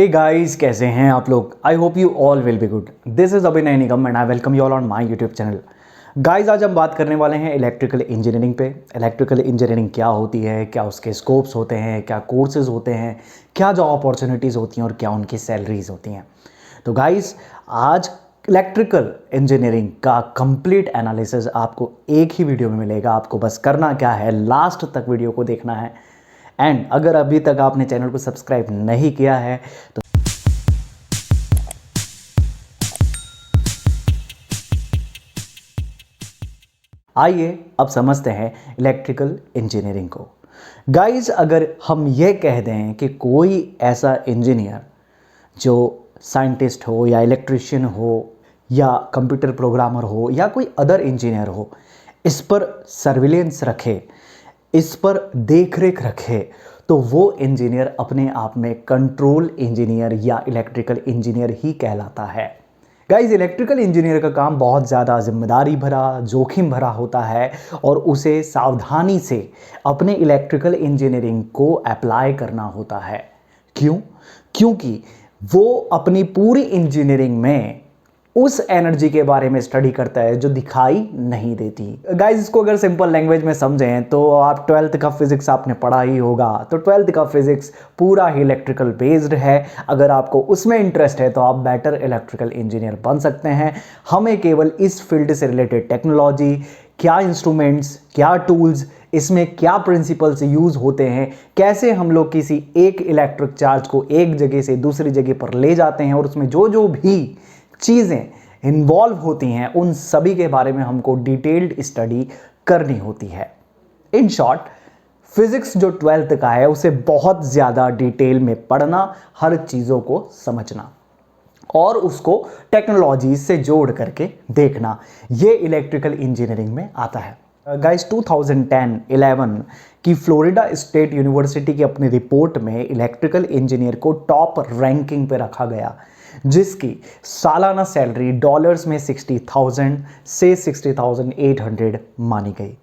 Hey guys, कैसे हैं आप लोग। I hope you all will be good. This is Abhinay Nigam and I welcome you all on my YouTube channel. Guys, आज हम बात करने वाले हैं इलेक्ट्रिकल इंजीनियरिंग पे। इलेक्ट्रिकल इंजीनियरिंग क्या होती है, क्या उसके स्कोप्स होते हैं, क्या कोर्सेज होते हैं, क्या जॉब अपॉर्चुनिटीज़ होती हैं और क्या उनकी सैलरीज होती हैं। तो गाइस, आज इलेक्ट्रिकल इंजीनियरिंग का कंप्लीट एनालिसिस आपको एक ही वीडियो में मिलेगा। आपको बस करना क्या है, लास्ट तक वीडियो को देखना है। एंड अगर अभी तक आपने चैनल को सब्सक्राइब नहीं किया है तो आइए अब समझते हैं इलेक्ट्रिकल इंजीनियरिंग को। गाइस, अगर हम ये कह दें कि कोई ऐसा इंजीनियर जो साइंटिस्ट हो या इलेक्ट्रिशियन हो या कंप्यूटर प्रोग्रामर हो या कोई अदर इंजीनियर हो, इस पर सर्विलेंस रखे, इस पर देखरेख रखे, तो वो इंजीनियर अपने आप में कंट्रोल इंजीनियर या इलेक्ट्रिकल इंजीनियर ही कहलाता है। गाइस, इलेक्ट्रिकल इंजीनियर का काम बहुत ज़्यादा जिम्मेदारी भरा, जोखिम भरा होता है और उसे सावधानी से अपने इलेक्ट्रिकल इंजीनियरिंग को अप्लाई करना होता है। क्यों? क्योंकि वो अपनी पूरी इंजीनियरिंग में उस एनर्जी के बारे में स्टडी करता है जो दिखाई नहीं देती। गाइस, इसको अगर सिंपल लैंग्वेज में समझें तो आप 12th का फिजिक्स आपने पढ़ा ही होगा। तो 12th का फिजिक्स पूरा ही इलेक्ट्रिकल बेस्ड है। अगर आपको उसमें इंटरेस्ट है तो आप बेटर इलेक्ट्रिकल इंजीनियर बन सकते हैं। हमें केवल इस फील्ड से रिलेटेड टेक्नोलॉजी, क्या इंस्ट्रूमेंट्स, क्या टूल्स, इसमें क्या प्रिंसिपल्स यूज होते हैं, कैसे हम लोग किसी एक इलेक्ट्रिक चार्ज को एक जगह से दूसरी जगह पर ले जाते हैं और उसमें जो जो भी चीज़ें इन्वॉल्व होती हैं, उन सभी के बारे में हमको डिटेल्ड स्टडी करनी होती है। इन शॉर्ट, फिजिक्स जो 12th का है उसे बहुत ज़्यादा डिटेल में पढ़ना, हर चीज़ों को समझना और उसको टेक्नोलॉजी से जोड़ करके देखना, ये इलेक्ट्रिकल इंजीनियरिंग में आता है। गाइस, 2010-11 की फ्लोरिडा स्टेट यूनिवर्सिटी की अपनी रिपोर्ट में इलेक्ट्रिकल इंजीनियर को टॉप रैंकिंग पे रखा गया, जिसकी सालाना सैलरी डॉलर्स में 60,000 से 60,800 मानी गई।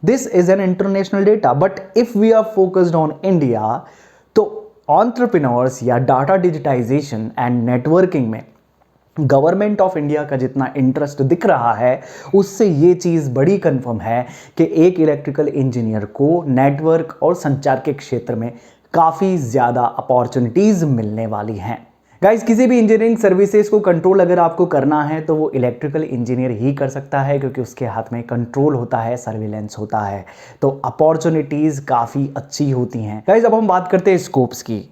This is an international data, but if we are focused on India तो एंटरप्रेन्योर्स या डाटा डिजिटाइजेशन एंड नेटवर्किंग में गवर्नमेंट ऑफ इंडिया का जितना इंटरेस्ट दिख रहा है, उससे ये चीज़ बड़ी कंफर्म है कि एक इलेक्ट्रिकल इंजीनियर को नेटवर्क और संचार के क्षेत्र में काफ़ी ज़्यादा अपॉर्चुनिटीज़ मिलने वाली हैं। गाइस, किसी भी इंजीनियरिंग सर्विसेज को कंट्रोल अगर आपको करना है तो वो इलेक्ट्रिकल इंजीनियर ही कर सकता है, क्योंकि उसके हाथ में कंट्रोल होता है, सर्विलेंस होता है, तो अपॉर्चुनिटीज़ काफ़ी अच्छी होती हैं। गाइस, अब हम बात करते हैं स्कोप्स की।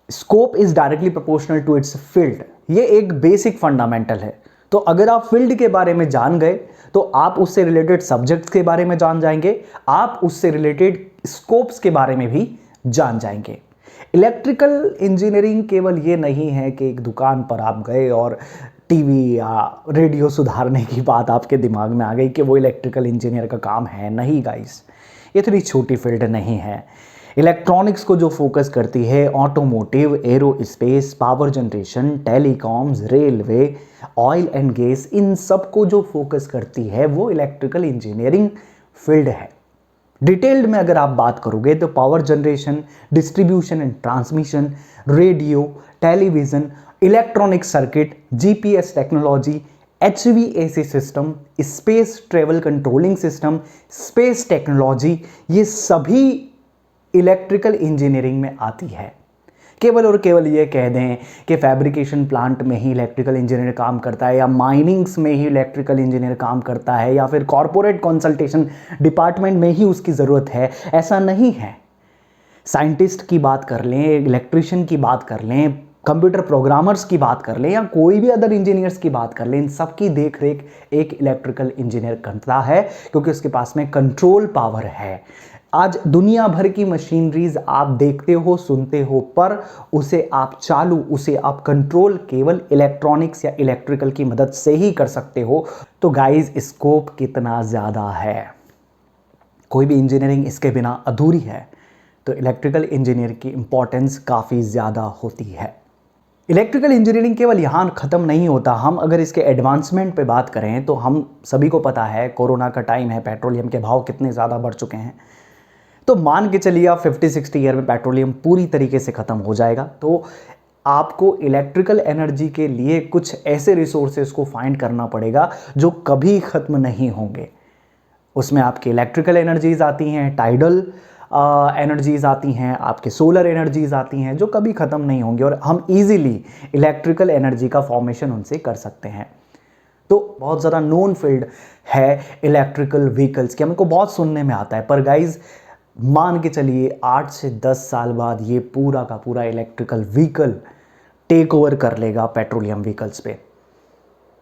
Scope is directly proportional to its field. ये एक बेसिक फंडामेंटल है। तो अगर आप फील्ड के बारे में जान गए तो आप उससे रिलेटेड सब्जेक्ट्स के बारे में जान जाएंगे, आप उससे रिलेटेड स्कोप्स के बारे में भी जान जाएंगे। इलेक्ट्रिकल इंजीनियरिंग केवल ये नहीं है कि एक दुकान पर आप गए और टीवी या रेडियो सुधारने की बात आपके दिमाग में आ गई कि वो इलेक्ट्रिकल इंजीनियर का काम है। नहीं गाइस, ये इतनी छोटी फील्ड नहीं है। इलेक्ट्रॉनिक्स को जो फोकस करती है, automotive, aerospace, power generation, telecoms, railway, oil and gas, इन सब को जो फोकस करती है वो इलेक्ट्रिकल इंजीनियरिंग फील्ड है। डिटेल्ड में अगर आप बात करोगे तो power generation, distribution and transmission, radio, television, electronic circuit, GPS technology, HVAC system, space travel controlling system, space technology, ये सभी इलेक्ट्रिकल इंजीनियरिंग में आती है। केवल और केवल ये कह दें कि फैब्रिकेशन प्लांट में ही इलेक्ट्रिकल इंजीनियर काम करता है या माइनिंग्स में ही इलेक्ट्रिकल इंजीनियर काम करता है या फिर कॉरपोरेट कंसल्टेशन डिपार्टमेंट में ही उसकी ज़रूरत है, ऐसा नहीं है। साइंटिस्ट की बात कर लें, इलेक्ट्रिशियन की बात कर लें, कंप्यूटर प्रोग्रामर्स की बात कर लें या कोई भी अदर इंजीनियर्स की बात कर लें, इन सब की देख रेख एक इलेक्ट्रिकल इंजीनियर करता है, क्योंकि उसके पास में कंट्रोल पावर है। आज दुनिया भर की मशीनरीज आप देखते हो, सुनते हो, पर उसे आप चालू, उसे आप कंट्रोल केवल इलेक्ट्रॉनिक्स या इलेक्ट्रिकल की मदद से ही कर सकते हो। तो गाइस, स्कोप कितना ज़्यादा है, कोई भी इंजीनियरिंग इसके बिना अधूरी है। तो इलेक्ट्रिकल इंजीनियर की इंपॉर्टेंस काफ़ी ज़्यादा होती है। इलेक्ट्रिकल इंजीनियरिंग केवल यहाँ ख़त्म नहीं होता। हम अगर इसके एडवांसमेंट पे बात करें तो हम सभी को पता है कोरोना का टाइम है, पेट्रोलियम के भाव कितने ज़्यादा बढ़ चुके हैं। तो मान के चलिए आप 50-60 ईयर में पेट्रोलियम पूरी तरीके से ख़त्म हो जाएगा, तो आपको इलेक्ट्रिकल एनर्जी के लिए कुछ ऐसे रिसोर्सेज को फाइंड करना पड़ेगा जो कभी ख़त्म नहीं होंगे। उसमें आपकी इलेक्ट्रिकल एनर्जीज आती हैं, टाइडल एनर्जीज आती हैं, आपके सोलर एनर्जीज आती हैं जो कभी ख़त्म नहीं होंगी और हम इजीली इलेक्ट्रिकल एनर्जी का फॉर्मेशन उनसे कर सकते हैं। तो बहुत ज़्यादा नोन फील्ड है इलेक्ट्रिकल व्हीकल्स की, हमको बहुत सुनने में आता है, पर गाइज मान के चलिए 8 से 10 साल बाद ये पूरा का पूरा इलेक्ट्रिकल व्हीकल टेक ओवर कर लेगा पेट्रोलियम व्हीकल्स पे।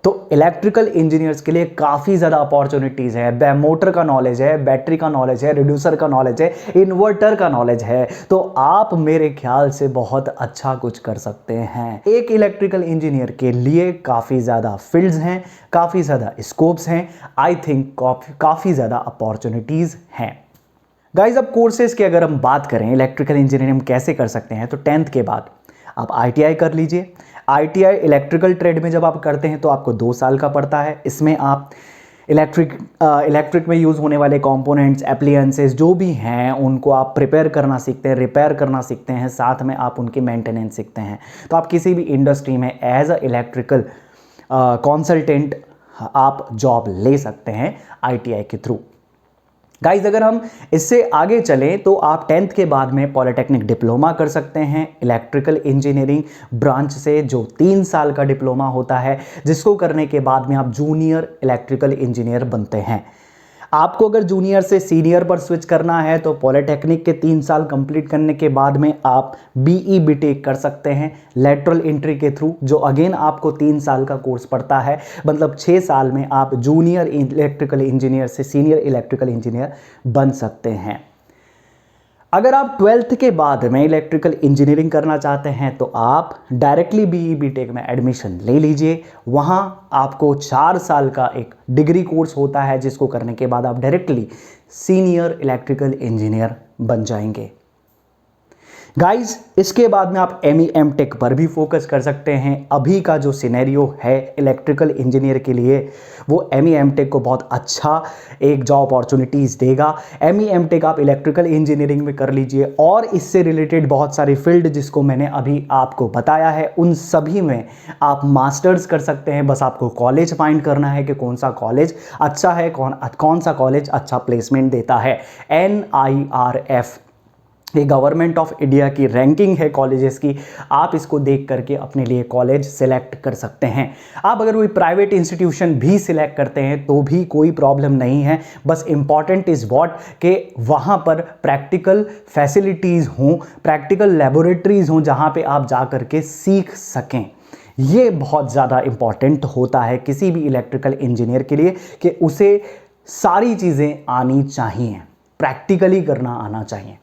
तो इलेक्ट्रिकल इंजीनियर्स के लिए काफ़ी ज़्यादा अपॉर्चुनिटीज़ है, मोटर का नॉलेज है, बैटरी का नॉलेज है, रिड्यूसर का नॉलेज है, इन्वर्टर का नॉलेज है, तो आप मेरे ख्याल से बहुत अच्छा कुछ कर सकते हैं। एक इलेक्ट्रिकल इंजीनियर के लिए काफ़ी ज़्यादा फील्ड्स हैं, काफ़ी ज़्यादा स्कोप्स हैं, आई थिंक काफ़ी ज़्यादा अपॉर्चुनिटीज़ हैं। गाइज अब कोर्सेज की अगर हम बात करें इलेक्ट्रिकल इंजीनियरिंग कैसे कर सकते हैं, तो 10th के बाद आप ITI कर लीजिए। ITI इलेक्ट्रिकल ट्रेड में जब आप करते हैं तो आपको 2 साल का पड़ता है। इसमें आप इलेक्ट्रिक में यूज़ होने वाले कंपोनेंट्स, एप्लियंसेस जो भी हैं उनको आप प्रिपेयर करना सीखते हैं, रिपेयर करना सीखते हैं, साथ में आप उनकी मेंटेनेंस सीखते हैं। तो आप किसी भी इंडस्ट्री में एज अ इलेक्ट्रिकल कंसल्टेंट आप जॉब ले सकते हैं ITI के थ्रू। गाइज अगर हम इससे आगे चलें तो आप 10th के बाद में पॉलिटेक्निक डिप्लोमा कर सकते हैं इलेक्ट्रिकल इंजीनियरिंग ब्रांच से, जो 3 साल का डिप्लोमा होता है, जिसको करने के बाद में आप जूनियर इलेक्ट्रिकल इंजीनियर बनते हैं। आपको अगर जूनियर से सीनियर पर स्विच करना है तो पॉलिटेक्निक के 3 साल कंप्लीट करने के बाद में आप BE BTech कर सकते हैं लेटरल एंट्री के थ्रू, जो अगेन आपको 3 साल का कोर्स पड़ता है। मतलब 6 साल में आप जूनियर इलेक्ट्रिकल इंजीनियर से सीनियर इलेक्ट्रिकल इंजीनियर बन सकते हैं। अगर आप 12th के बाद में इलेक्ट्रिकल इंजीनियरिंग करना चाहते हैं तो आप डायरेक्टली BE BTech में एडमिशन ले लीजिए। वहाँ आपको 4 साल का एक डिग्री कोर्स होता है, जिसको करने के बाद आप डायरेक्टली सीनियर इलेक्ट्रिकल इंजीनियर बन जाएंगे। गाइज इसके बाद में आप ME MTech पर भी फोकस कर सकते हैं। अभी का जो सिनेरियो है इलेक्ट्रिकल इंजीनियर के लिए, वो ME MTech को बहुत अच्छा एक जॉब अपॉर्चुनिटीज़ देगा। ME MTech आप इलेक्ट्रिकल इंजीनियरिंग में कर लीजिए और इससे रिलेटेड बहुत सारी फील्ड जिसको मैंने अभी आपको बताया है, उन सभी में आप मास्टर्स कर सकते हैं। बस आपको कॉलेज फाइंड करना है कि कौन सा कॉलेज अच्छा है, कौन सा कॉलेज अच्छा प्लेसमेंट देता है। NIRF ये गवर्नमेंट ऑफ इंडिया की रैंकिंग है कॉलेजेस की, आप इसको देख करके अपने लिए कॉलेज सिलेक्ट कर सकते हैं। आप अगर कोई प्राइवेट इंस्टीट्यूशन भी सिलेक्ट करते हैं तो भी कोई प्रॉब्लम नहीं है, बस इम्पॉर्टेंट इज़ व्हाट कि वहाँ पर प्रैक्टिकल फैसिलिटीज़ हों, प्रैक्टिकल लेबोरेटरीज़ हों जहाँ पे आप जा करके सीख सकें। ये बहुत ज़्यादा इम्पॉर्टेंट होता है किसी भी इलेक्ट्रिकल इंजीनियर के लिए कि उसे सारी चीज़ें आनी चाहिए, प्रैक्टिकली करना आना चाहिए।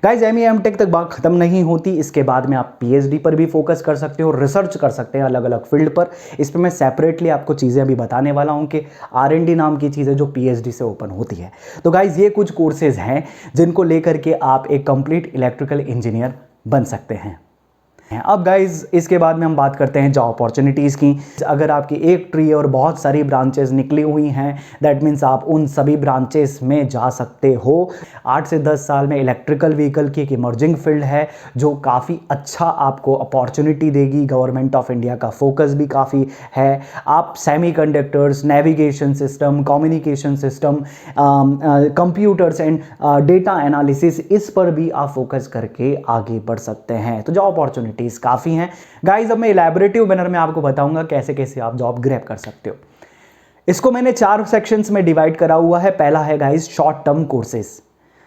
गाइज ME MTech तक बात खत्म नहीं होती, इसके बाद में आप PhD पर भी फोकस कर सकते हो, रिसर्च कर सकते हैं अलग अलग फील्ड पर। इस पर मैं सेपरेटली आपको चीज़ें अभी बताने वाला हूं कि R&D नाम की चीज़ है जो PhD से ओपन होती है। तो गाइज ये कुछ कोर्सेज हैं जिनको लेकर के आप एक कंप्लीट इलेक्ट्रिकल इंजीनियर बन सकते हैं। अब गाइज इसके बाद में हम बात करते हैं जॉब अपॉर्चुनिटीज़ की। अगर आपकी एक ट्री और बहुत सारी ब्रांचेस निकली हुई हैं, दैट मीन्स आप उन सभी ब्रांचेस में जा सकते हो। 8 से 10 साल में इलेक्ट्रिकल व्हीकल की एक इमर्जिंग फील्ड है जो काफ़ी अच्छा आपको अपॉर्चुनिटी देगी। गवर्नमेंट ऑफ इंडिया का फोकस भी काफ़ी है। आप semiconductors, navigation system, communication system, computers and data analysis, इस पर भी आप फोकस करके आगे बढ़ सकते हैं। तो जॉब अपॉर्चुनिटी काफी हैं। गाइस अब मैं इलैबोरेटिव मैनर में आपको बताऊंगा कैसे कैसे आप जॉब ग्रैब कर सकते हो। इसको मैंने 4 सेक्शंस में डिवाइड करा हुआ है। पहला है guys short term courses.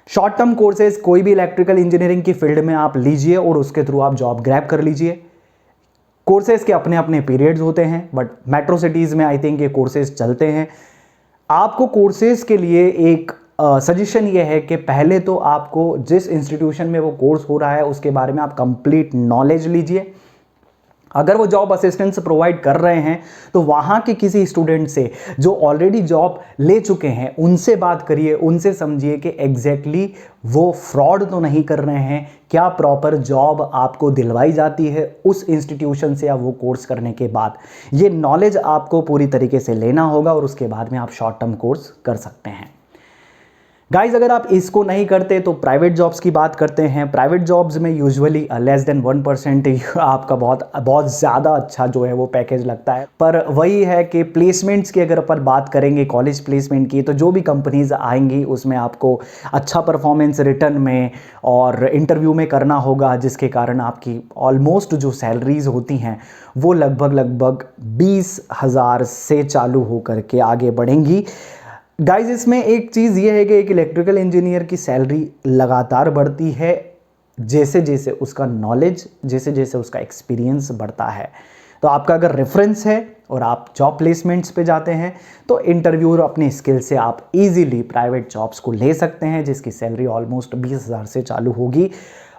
Short term courses कोई भी इलेक्ट्रिकल इंजीनियरिंग की फील्ड में आप लीजिए और उसके थ्रू आप जॉब ग्रैब कर लीजिए। कोर्सेज के अपने अपने पीरियड्स होते हैं, बट मेट्रो सिटीज में आई थिंक ये कोर्सेज चलते हैं। आपको कोर्सेज के लिए एक सजेशन ये है कि पहले तो आपको जिस इंस्टीट्यूशन में वो कोर्स हो रहा है उसके बारे में आप कंप्लीट नॉलेज लीजिए। अगर वो जॉब असिस्टेंस प्रोवाइड कर रहे हैं तो वहाँ के किसी स्टूडेंट से जो ऑलरेडी जॉब ले चुके हैं उनसे बात करिए, उनसे समझिए कि एग्जैक्टली वो फ्रॉड तो नहीं कर रहे हैं, क्या प्रॉपर जॉब आपको दिलवाई जाती है उस इंस्टीट्यूशन से या वो कोर्स करने के बाद। ये नॉलेज आपको पूरी तरीके से लेना होगा और उसके बाद में आप शॉर्ट टर्म कोर्स कर सकते हैं। गाइज अगर आप इसको नहीं करते तो प्राइवेट जॉब्स की बात करते हैं। प्राइवेट जॉब्स में यूजुअली लेस देन 1% आपका बहुत बहुत ज़्यादा अच्छा जो है वो पैकेज लगता है। पर वही है कि प्लेसमेंट्स की अगर अपन बात करेंगे कॉलेज प्लेसमेंट की, तो जो भी कंपनीज आएंगी उसमें आपको अच्छा परफॉर्मेंस रिटर्न में और इंटरव्यू में करना होगा, जिसके कारण आपकी ऑलमोस्ट जो सैलरीज होती हैं वो लगभग 20,000 से चालू होकर के आगे बढ़ेंगी। गाइज इसमें एक चीज़ ये है कि एक इलेक्ट्रिकल इंजीनियर की सैलरी लगातार बढ़ती है जैसे जैसे उसका नॉलेज, जैसे जैसे उसका एक्सपीरियंस बढ़ता है। तो आपका अगर रेफरेंस है और आप जॉब प्लेसमेंट्स पे जाते हैं तो इंटरव्यूअर अपने स्किल से आप इजीली प्राइवेट जॉब्स को ले सकते हैं, जिसकी सैलरी ऑलमोस्ट 20,000 से चालू होगी।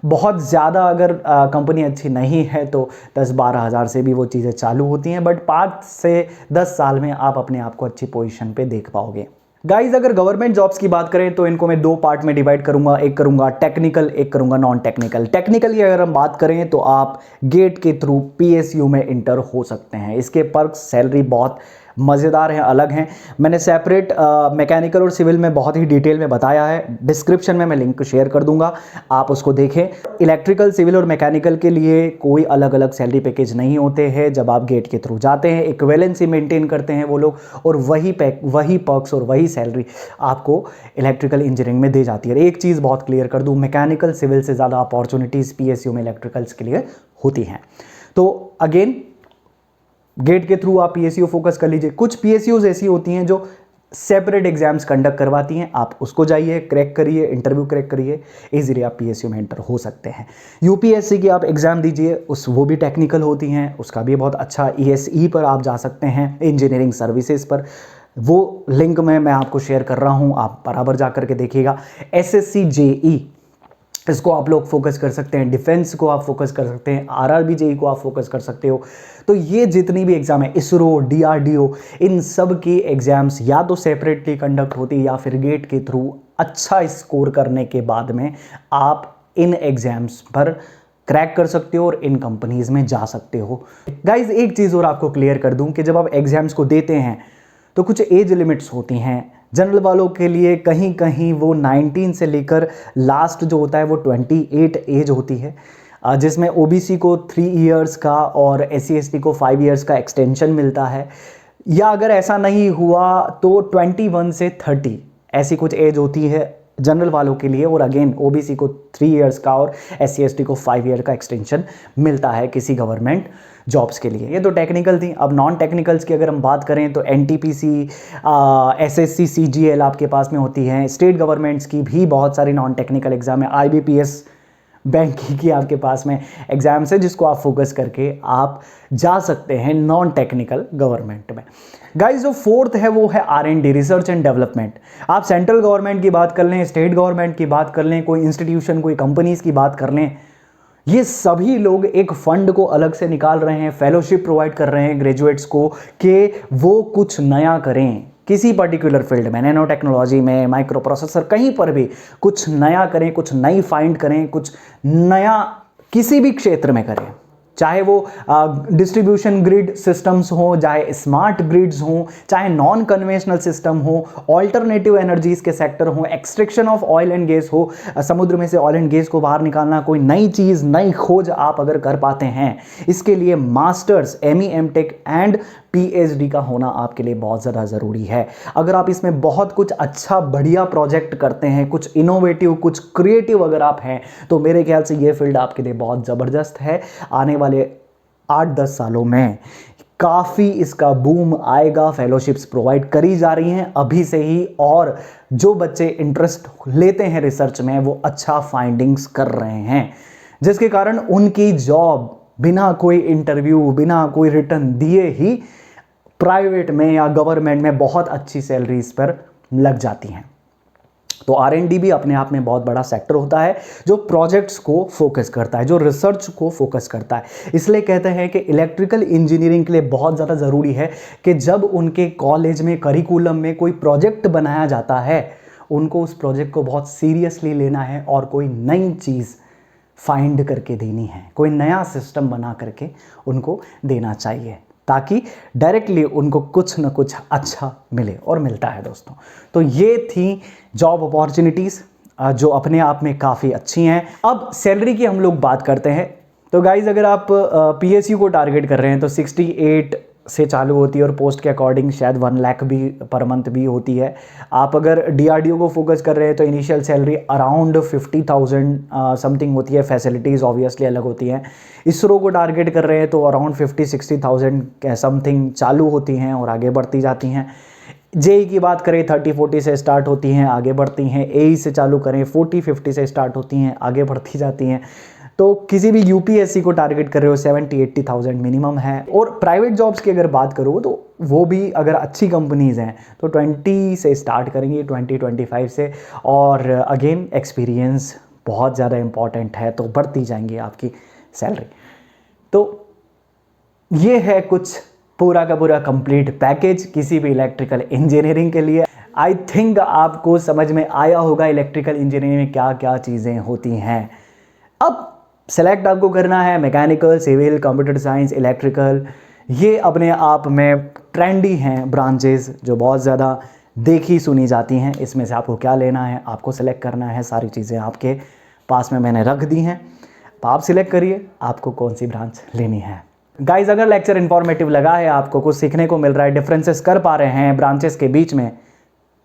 बहुत ज़्यादा अगर कंपनी अच्छी नहीं है तो 10-12 हज़ार से भी वो चीज़ें चालू होती हैं, बट 5 से 10 साल में आप अपने आप को अच्छी पोजीशन पे देख पाओगे। गाइज अगर गवर्नमेंट जॉब्स की बात करें तो इनको मैं 2 पार्ट में डिवाइड करूंगा, एक करूंगा टेक्निकल, एक करूंगा नॉन टेक्निकल। टेक्निकल की अगर हम बात करें तो आप गेट के थ्रू पीएसयू में इंटर हो सकते हैं। इसके पर्क्स, सैलरी बहुत मज़ेदार हैं, अलग हैं। मैंने सेपरेट मैकेनिकल और सिविल में बहुत ही डिटेल में बताया है, डिस्क्रिप्शन में मैं लिंक शेयर कर दूंगा, आप उसको देखें। इलेक्ट्रिकल, सिविल और मैकेनिकल के लिए कोई अलग अलग सैलरी पैकेज नहीं होते हैं। जब आप गेट के थ्रू जाते हैं इक्विवेलेंसी मेंटेन करते हैं वो लोग, और वही पर्क्स और वही सैलरी आपको इलेक्ट्रिकल इंजीनियरिंग में दी जाती है। एक चीज़ बहुत क्लियर कर दूँ, मैकेनिकल सिविल से ज़्यादा अपॉर्चुनिटीज़ पीएसयू में इलेक्ट्रिकल्स के लिए होती हैं। तो अगेन गेट के थ्रू आप पीएसयू फोकस कर लीजिए। कुछ पीएसयूज ऐसी होती हैं जो सेपरेट एग्जाम्स कंडक्ट करवाती हैं, आप उसको जाइए, क्रैक करिए, इंटरव्यू क्रैक करिए, इजीली आप पीएसयू में एंटर हो सकते हैं। यूपीएससी की आप एग्जाम दीजिए, वो भी टेक्निकल होती हैं, उसका भी बहुत अच्छा ईएसई पर आप जा सकते हैं, इंजीनियरिंग सर्विसेज पर। वो लिंक मैं आपको शेयर कर रहा हूँ, आप बराबर जा करके देखिएगा। एसएससी जेई इसको आप लोग फोकस कर सकते हैं, डिफेंस को आप फोकस कर सकते हैं, आरआरबी जेई को आप फोकस कर सकते हो। तो ये जितनी भी एग्जाम है, इसरो, डीआरडीओ, इन सब की एग्जाम्स या तो सेपरेटली कंडक्ट होती है या फिर गेट के थ्रू अच्छा स्कोर करने के बाद में आप इन एग्जाम्स पर क्रैक कर सकते हो और इन कंपनीज में जा सकते हो। गाइज एक चीज़ और आपको क्लियर कर दूं कि जब आप एग्जाम्स को देते हैं तो कुछ एज लिमिट्स होती हैं। जनरल वालों के लिए कहीं कहीं वो 19 से लेकर लास्ट जो होता है वो 28 एज होती है, जिसमें ओबीसी को 3 इयर्स का और एससी एसटी को 5 इयर्स का एक्सटेंशन मिलता है। या अगर ऐसा नहीं हुआ तो 21 से 30 ऐसी कुछ एज होती है जनरल वालों के लिए, और अगेन ओबीसी को 3 इयर्स का और एससी एसटी को 5 ईयर का एक्सटेंशन मिलता है किसी गवर्नमेंट जॉब्स के लिए। ये तो टेक्निकल थी। अब नॉन टेक्निकल्स की अगर हम बात करें तो एनटीपीसी, एसएससी, सीजीएल आपके पास में होती हैं। स्टेट गवर्नमेंट्स की भी बहुत सारी नॉन टेक्निकल एग्जाम है। आईबीपीएस बैंक की आपके पास में एग्जाम्स है जिसको आप फोकस करके आप जा सकते हैं नॉन टेक्निकल गवर्नमेंट में। गाइस जो फोर्थ है वो है आरएनडी, रिसर्च एंड डेवलपमेंट। आप सेंट्रल गवर्नमेंट की बात कर लें, स्टेट गवर्नमेंट की बात कर लें, कोई इंस्टीट्यूशन, कोई कंपनीज की बात कर लें, ये सभी लोग एक फंड को अलग से निकाल रहे हैं, फेलोशिप प्रोवाइड कर रहे हैं ग्रेजुएट्स को कि वो कुछ नया करें किसी पर्टिकुलर फील्ड में, नैनो टेक्नोलॉजी में, माइक्रो प्रोसेसर, कहीं पर भी कुछ नया करें, कुछ नई फाइंड करें, कुछ नया किसी भी क्षेत्र में करें। चाहे वो डिस्ट्रीब्यूशन ग्रिड सिस्टम्स हो, चाहे स्मार्ट ग्रिड्स हो, चाहे नॉन कन्वेंशनल सिस्टम हो, ऑल्टरनेटिव एनर्जीज के सेक्टर हो, extraction of oil and gas हो, समुद्र में से ऑयल एंड गैस को बाहर निकालना, कोई नई चीज़, नई खोज आप अगर कर पाते हैं, इसके लिए masters, ME, MTech and PhD का होना आपके लिए बहुत ज़्यादा ज़रूरी है। अगर आप इसमें बहुत कुछ अच्छा बढ़िया प्रोजेक्ट करते हैं, कुछ इनोवेटिव, कुछ क्रिएटिव अगर आप हैं, तो मेरे ख्याल से ये फील्ड आपके लिए बहुत ज़बरदस्त है। आने वाले 8-10 सालों में काफ़ी इसका बूम आएगा। फेलोशिप्स प्रोवाइड करी जा रही हैं अभी से ही, और जो बच्चे इंटरेस्ट लेते हैं रिसर्च में वो अच्छा फाइंडिंग्स कर रहे हैं, जिसके कारण उनकी जॉब बिना कोई इंटरव्यू, बिना कोई रिटर्न दिए ही प्राइवेट में या गवर्नमेंट में बहुत अच्छी सैलरीज पर लग जाती हैं। तो आरएनडी भी अपने आप में बहुत बड़ा सेक्टर होता है जो प्रोजेक्ट्स को फोकस करता है, जो रिसर्च को फोकस करता है। इसलिए कहते हैं कि इलेक्ट्रिकल इंजीनियरिंग के लिए बहुत ज़्यादा ज़रूरी है कि जब उनके कॉलेज में, करिकुलम में कोई प्रोजेक्ट बनाया जाता है, उनको उस प्रोजेक्ट को बहुत सीरियसली लेना है और कोई नई चीज़ फाइंड करके देनी है, कोई नया सिस्टम बना करके उनको देना चाहिए। ताकि डायरेक्टली उनको कुछ ना कुछ अच्छा मिले, और मिलता है दोस्तों। तो ये थी जॉब अपॉर्चुनिटीज़ जो अपने आप में काफ़ी अच्छी हैं। अब सैलरी की हम लोग बात करते हैं। तो गाइज़ अगर आप PSU को टारगेट कर रहे हैं तो 68 से चालू होती है, और पोस्ट के अकॉर्डिंग शायद 1 लाख भी पर मंथ भी होती है। आप अगर DRDO को फोकस कर रहे हैं तो इनिशियल सैलरी अराउंड 50,000 समथिंग होती है, फैसिलिटीज़ ऑब्वियसली अलग होती हैं। इसरो को टारगेट कर रहे हैं तो अराउंड 50-60,000 समथिंग चालू होती हैं और आगे बढ़ती जाती हैं। जेई की बात करें 30-40 से स्टार्ट होती हैं, आगे बढ़ती हैं। AE से चालू करें 40-50 से स्टार्ट होती हैं, आगे बढ़ती जाती हैं। तो किसी भी UPSC को टारगेट कर रहे हो 70-80,000 मिनिमम है। और प्राइवेट जॉब्स की अगर बात करो तो वो भी अगर अच्छी कंपनीज़ हैं तो 20 से स्टार्ट करेंगे, 20-25 से। और अगेन एक्सपीरियंस बहुत ज़्यादा इम्पॉर्टेंट है, तो बढ़ती जाएंगी आपकी सैलरी। तो ये है कुछ पूरा का पूरा कंप्लीट पैकेज किसी भी इलेक्ट्रिकल इंजीनियरिंग के लिए। आई थिंक आपको समझ में आया होगा इलेक्ट्रिकल इंजीनियरिंग में क्या क्या चीज़ें होती हैं। अब सेलेक्ट आपको करना है mechanical, civil, computer science, electrical. ये अपने आप में ट्रेंडी हैं ब्रांचेस जो बहुत ज़्यादा देखी सुनी जाती हैं। इसमें से आपको क्या लेना है, आपको सेलेक्ट करना है। सारी चीज़ें आपके पास में मैंने रख दी हैं, तो आप सिलेक्ट करिए आपको कौन सी ब्रांच लेनी है। गाइज अगर लेक्चर इन्फॉर्मेटिव लगा है, आपको कुछ सीखने को मिल रहा है, डिफरेंसेस कर पा रहे हैं ब्रांचेस के बीच में,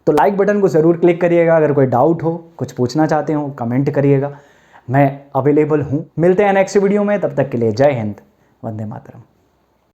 तो लाइक बटन को ज़रूर क्लिक करिएगा। अगर कोई डाउट हो, कुछ पूछना चाहते हो, कमेंट करिएगा, मैं अवेलेबल हूँ। मिलते हैं नेक्स्ट वीडियो में, तब तक के लिए जय हिंद, वंदे मातरम।